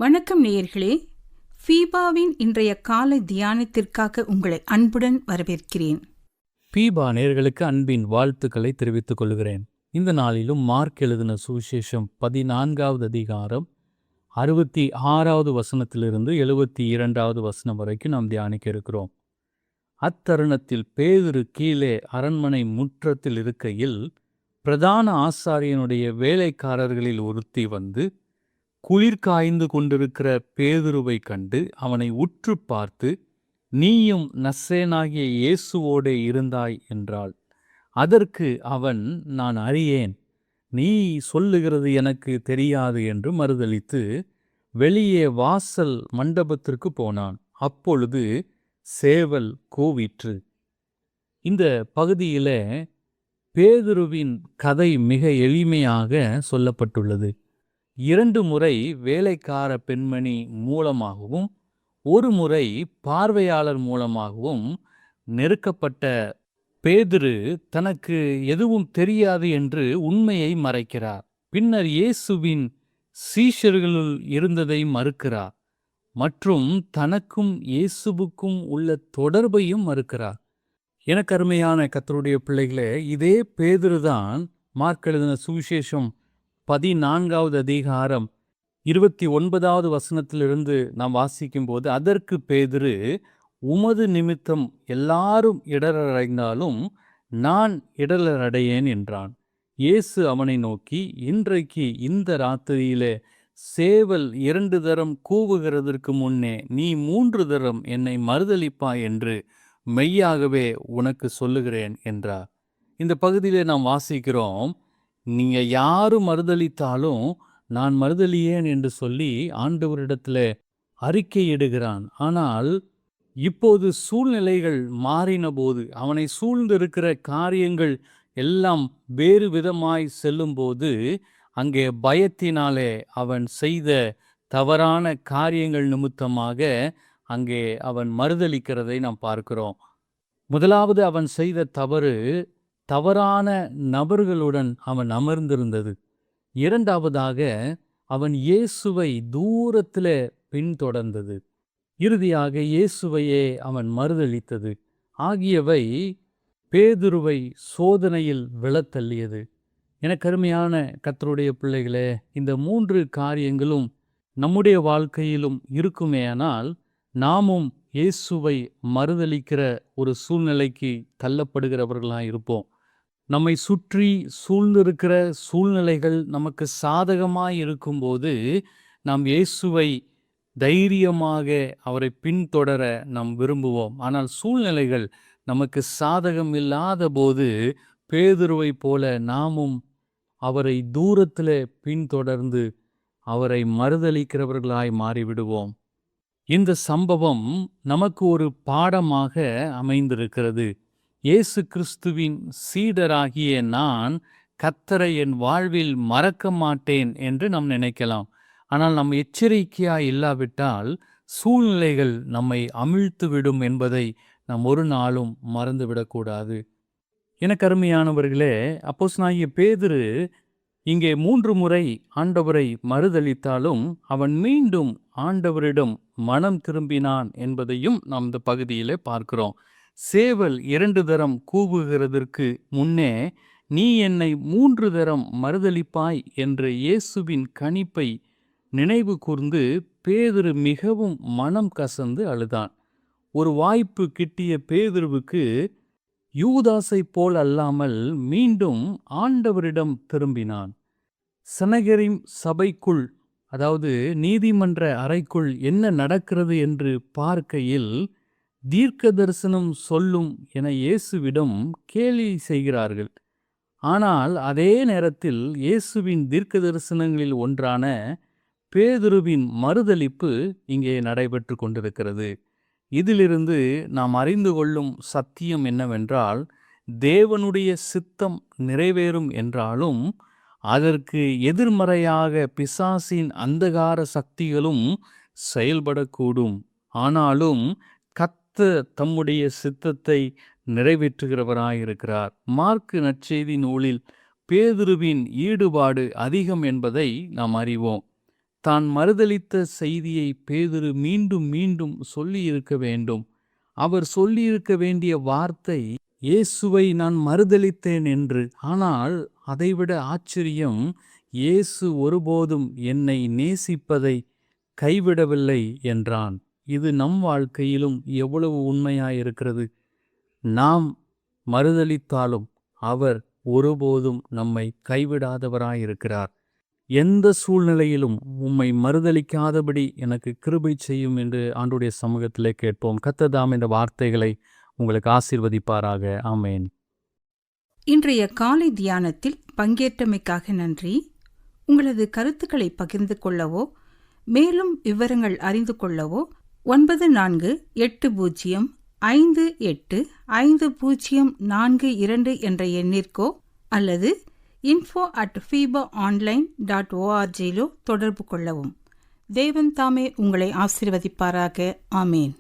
வணக்கம் நேயர்களே. ஃபீபாவின் இன்றைய காலை தியானத்திற்காக உங்களை அன்புடன் வரவேற்கிறேன். பீபா நேயர்களுக்கு அன்பின் வாழ்த்துக்களை தெரிவித்துக் கொள்கிறேன். இந்த நாளிலும் மார்க் எழுதின சுவிசேஷம் 14வது அதிகாரம் 66வது வசனத்திலிருந்து 72வது வசனம் வரைக்கும் நாம் தியானிக்க இருக்கிறோம். அத்தருணத்தில் பேதுரு கீழே அரண்மனை முற்றத்தில் இருக்கையில் பிரதான ஆசாரியனுடைய வேலைக்காரர்களில் ஒருத்தி வந்து குளிர் காய்ந்து கொண்டிருக்கிற பேதுருவை கண்டு அவனை உற்று பார்த்து, நீயும் நசரேயனாகிய இயேசுவோடே இருந்தாய் என்றாள். அதற்கு அவன், நான் அறியேன், நீ சொல்லுகிறது எனக்கு தெரியாது என்று மறுதலித்து வெளியே வாசல் மண்டபத்திற்கு போனான். அப்பொழுது சேவல் கூவிற்று. இந்த பகுதியில பேதுருவின் கதை மிக எளிமையாக சொல்லப்பட்டுள்ளது. 2 முறை வேலைக்கார பெண்மணி மூலமாகவும் 1 முறை பார்வையாளர் மூலமாகவும் நெருக்கப்பட்ட பேதுரு தனக்கு எதுவும் தெரியாது என்று உண்மையை மறைக்கிறார். பின்னர் இயேசுவின் சீஷர்களுள் இருந்ததை மறுக்கிறார் மற்றும் தனக்கும் இயேசுவுக்கும் உள்ள தொடர்பையும் மறுக்கிறார். எனக்கு அருமையான கர்த்தருடைய பிள்ளைகளே, இதே பேதுருதான் மார்க் எழுதின சுவிசேஷம் 14வது அதிகாரம் 29வது வசனத்திலிருந்து நாம் வாசிக்கும்போது, அதற்கு பேதுரு, உமது நிமித்தம் எல்லாரும் இடரடைந்தாலும் நான் இடரடையேன் என்றான். இயேசு அவனை நோக்கி, இன்றைக்கு இந்த ராத்திரியிலே சேவல் 2 தரம் கூவுகிறதற்கு முன்னே நீ 3 தரம் என்னை மறுதலிப்பாய் என்று மெய்யாகவே உனக்கு சொல்லுகிறேன் என்றார். இந்த பகுதியிலே நாம் வாசிக்கிறோம், நீங்க யாரு மறுதலித்தாலும் நான் மறுதலியேன் என்று சொல்லி ஆண்டவரிடத்துல அறிக்கையிடுகிறான். ஆனால் இப்போது சூழ்நிலைகள் மாறின போது, அவனை சூழ்ந்திருக்கிற காரியங்கள் எல்லாம் வேறு விதமாய் செல்லும்போது, அங்கே பயத்தினாலே அவன் செய்த தவறான காரியங்கள் நிமித்தமாக அங்கே அவன் மறுதலிக்கிறதை நாம் பார்க்கிறோம். முதலாவது அவன் செய்த தவறு, தவறான நபர்களுடன் அவன் அமர்ந்திருந்தது. இரண்டாவதாக அவன் இயேசுவை தூரத்தில் பின்தொடர்ந்தது. இறுதியாக இயேசுவையே அவன் மறுதலித்தது. ஆகியவை பேதுருவை சோதனையில் விழத்தள்ளியது. எனக்கு அருமையான கர்த்தருடைய பிள்ளைகளே, இந்த 3 காரியங்களும் நம்முடைய வாழ்க்கையிலும் இருக்குமேயானால் நாமும் இயேசுவை மறுதலிக்கிற ஒரு சூழ்நிலைக்கு தள்ளப்படுகிறவர்களாக இருப்போம். நம்மை சுற்றி சூழ்ந்திருக்கிற சூழ்நிலைகள் நமக்கு சாதகமாய் இருக்கும்போது நாம் இயேசுவை தைரியமாக அவரை பின்தொடர நாம் விரும்புவோம். ஆனால் சூழ்நிலைகள் நமக்கு சாதகம் இல்லாத போது பேதுருவை போல நாமும் அவரை தூரத்தில் பின்தொடர்ந்து அவரை மறுதலிக்கிறவர்களாய் மாறிவிடுவோம். இந்த சம்பவம் நமக்கு ஒரு பாடமாக அமைந்திருக்கிறது. இயேசு கிறிஸ்துவின் சீடராகிய நான் கர்த்தரை என் வாழ்வில் மறக்க மாட்டேன் என்று நாம் நினைக்கலாம். ஆனால் நாம் எச்சரிக்கையாய் இல்லாவிட்டால் சூழ்நிலைகள் நம்மை அமிழ்த்துவிடும் என்பதை நாம் ஒரு நாளும் மறந்துவிடக்கூடாது. எனக்கு அருமையானவர்களே, அப்போஸ்தலனாகிய பேதுரு இங்கே 3 முறை ஆண்டவரை மறுதலித்தாலும் அவன் மீண்டும் ஆண்டவரிடம் மனம் திரும்பினான் என்பதையும் நாம் இந்த பகுதியிலே பார்க்கிறோம். சேவல் 2 தரம் கூவுகிறதற்கு முன்னே நீ என்னை 3 தரம் மறுதலிப்பாய் என்ற இயேசுவின் கணிப்பை நினைவு கூர்ந்து பேதுரு மிகவும் மனம் கசந்து அழுதான். ஒரு வாய்ப்பு கிட்டிய பேதுருவுக்கு யூதாசை போல் அல்லாமல் மீண்டும் ஆண்டவரிடம் திரும்பினான். சனகரிம் சபைக்குள், அதாவது நீதிமன்ற அறைக்குள் என்ன நடக்கிறது என்று பார்க்கையில் தீர்க்க தரிசனம் சொல்லும் என இயேசுவிடம் கேலி செய்கிறார்கள். ஆனால் அதே நேரத்தில் இயேசுவின் தீர்க்க தரிசனங்களில் ஒன்றான பேதுருவின் மறுதலிப்பு இங்கே நடைபெற்று கொண்டிருக்கிறது. இதிலிருந்து நாம் அறிந்து கொள்ளும் சத்தியம் என்னவென்றால், தேவனுடைய சித்தம் நிறைவேறும் என்றாலும் அதற்கு எதிர்மறையாக பிசாசின் அந்தகார சக்திகளும் செயல்படக்கூடும். ஆனாலும் கர்த்தர் தம்முடைய சித்தத்தை நிறைவேற்றுகிறவராயிருக்கிறார். மார்க்கு நற்செய்தி நூலில் பேதுருவின் ஈடுபாடு அதிகம் என்பதை நாம் அறிவோம். தான் மறுதலித்த செய்தியை பேதுரு மீண்டும் மீண்டும் சொல்லியிருக்க வேண்டும். அவர் சொல்லியிருக்க வேண்டிய வார்த்தை இயேசுவை நான் மறுதலித்தேன் என்று. ஆனால் அதைவிட ஆச்சரியம், இயேசு ஒருபோதும் என்னை நேசிப்பதை கைவிடவில்லை என்றான். இது நம் வாழ்க்கையிலும் எவ்வளவு உண்மையாயிருக்கிறது. நாம் மறுதலித்தாலும் அவர் ஒருபோதும் நம்மை கைவிடாதவராயிருக்கிறார். எந்த சூழ்நிலையிலும் உம்மை மறுதலிக்காதபடி எனக்கு கிருபை செய்யும் என்று ஆண்டவருடைய சமூகத்திலே கேட்போம். கர்த்தர் தாம் இந்த வார்த்தைகளை உங்களுக்கு ஆசீர்வதிப்பாராக. ஆமென். இன்றைய காலை தியானத்தில் பங்கேற்றமைக்காக நன்றி. உங்களது கருத்துக்களை பகிர்ந்து கொள்ளவோ மேலும் விவரங்கள் அறிந்து கொள்ளவோ 9458585042 என்ற எண்ணிற்கோ அல்லது info@fibaonline.org தொடர்பு கொள்ளவும். தேவன் தாமே உங்களை ஆசீர்வதிப்பாராக. ஆமேன்.